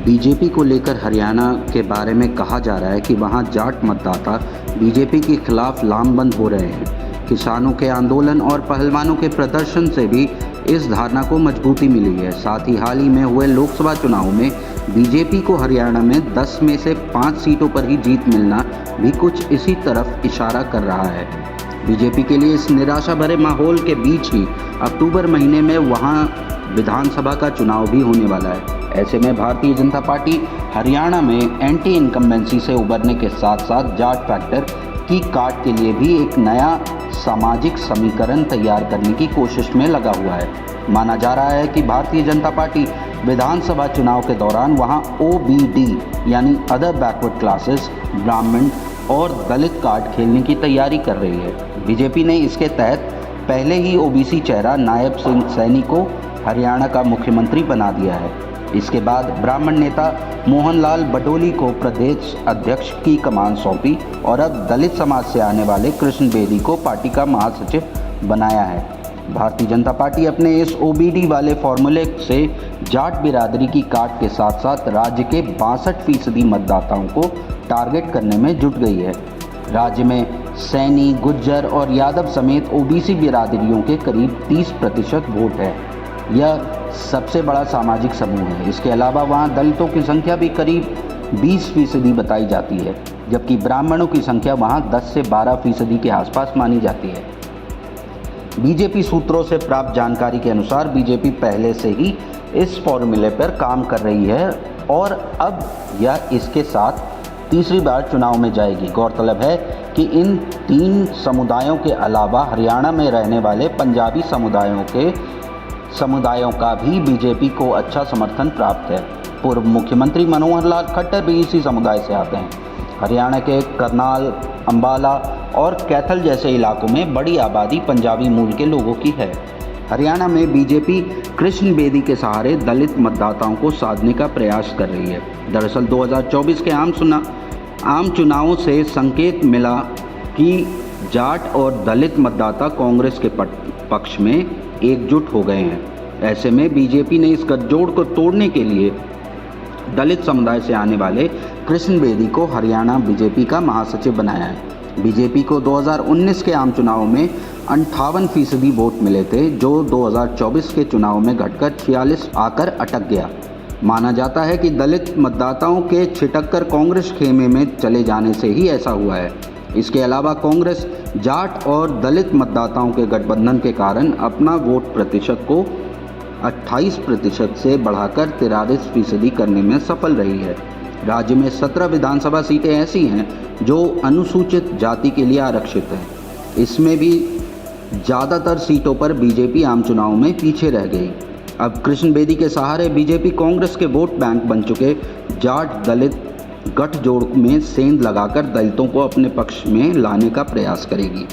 BJP को लेकर हरियाणा के बारे में कहा जा रहा है कि वहां जाट मतदाता बीजेपी के खिलाफ लामबंद हो रहे हैं। किसानों के आंदोलन और पहलवानों के प्रदर्शन से भी इस धारणा को मजबूती मिली है। साथ ही हाल ही में हुए लोकसभा चुनाव में बीजेपी को हरियाणा में 10 में से 5 सीटों पर ही जीत मिलना भी कुछ इसी तरफ इशारा कर रहा है। बीजेपी के लिए इस निराशा भरे माहौल के बीच ही अक्टूबर महीने में वहां विधानसभा का चुनाव भी होने वाला है। ऐसे में भारतीय जनता पार्टी हरियाणा में एंटी इनकम्बेंसी से उबरने के साथ साथ जाट फैक्टर की काट के लिए भी एक नया सामाजिक समीकरण तैयार करने की कोशिश में लगा हुआ है। माना जा रहा है कि भारतीय जनता पार्टी विधानसभा चुनाव के दौरान वहां OBD यानी अदर बैकवर्ड क्लासेस, ब्राह्मण और दलित कार्ड खेलने की तैयारी कर रही है। बीजेपी ने इसके तहत पहले ही OBC चेहरा नायब सिंह सैनी को हरियाणा का मुख्यमंत्री बना दिया है। इसके बाद ब्राह्मण नेता मोहनलाल बडोली को प्रदेश अध्यक्ष की कमान सौंपी और अब दलित समाज से आने वाले कृष्ण बेदी को पार्टी का महासचिव बनाया है। भारतीय जनता पार्टी अपने इस OBD वाले फॉर्मूले से जाट बिरादरी की काट के साथ साथ राज्य के 62% मतदाताओं को टारगेट करने में जुट गई है। राज्य में सैनी, गुज्जर और यादव समेत OBC बिरादरियों के करीब 30% वोट है। यह सबसे बड़ा सामाजिक समूह है। इसके अलावा वहाँ दलितों की संख्या भी करीब 20% बताई जाती है, जबकि ब्राह्मणों की संख्या वहाँ 10 से 12% के आसपास मानी जाती है। बीजेपी सूत्रों से प्राप्त जानकारी के अनुसार बीजेपी पहले से ही इस फॉर्मूले पर काम कर रही है और अब यह इसके साथ तीसरी बार चुनाव में जाएगी। गौरतलब है कि इन 3 समुदायों के अलावा हरियाणा में रहने वाले पंजाबी समुदायों का भी बीजेपी को अच्छा समर्थन प्राप्त है। पूर्व मुख्यमंत्री मनोहर लाल खट्टर भी इसी समुदाय से आते हैं। हरियाणा के करनाल, अंबाला और कैथल जैसे इलाकों में बड़ी आबादी पंजाबी मूल के लोगों की है। हरियाणा में बीजेपी कृष्ण बेदी के सहारे दलित मतदाताओं को साधने का प्रयास कर रही है। दरअसल 2024 के आम चुनावों से संकेत मिला कि जाट और दलित मतदाता कांग्रेस के पक्ष में एकजुट हो गए हैं। ऐसे में बीजेपी ने इस गठजोड़ को तोड़ने के लिए दलित समुदाय से आने वाले कृष्ण बेदी को हरियाणा बीजेपी का महासचिव बनाया है। बीजेपी को 2019 के आम चुनाव में 58% वोट मिले थे, जो 2024 के चुनाव में घटकर 46 आकर अटक गया। माना जाता है कि दलित मतदाताओं के छिटककर कांग्रेस खेमे में चले जाने से ही ऐसा हुआ है। इसके अलावा कांग्रेस जाट और दलित मतदाताओं के गठबंधन के कारण अपना वोट प्रतिशत को 28% से बढ़ाकर 43% करने में सफल रही है। राज्य में 17 विधानसभा सीटें ऐसी हैं जो अनुसूचित जाति के लिए आरक्षित हैं। इसमें भी ज़्यादातर सीटों पर बीजेपी आम चुनाव में पीछे रह गई। अब कृष्ण बेदी के सहारे बीजेपी कांग्रेस के वोट बैंक बन चुके जाट दलित गठजोड़ में सेंध लगाकर दलितों को अपने पक्ष में लाने का प्रयास करेगी।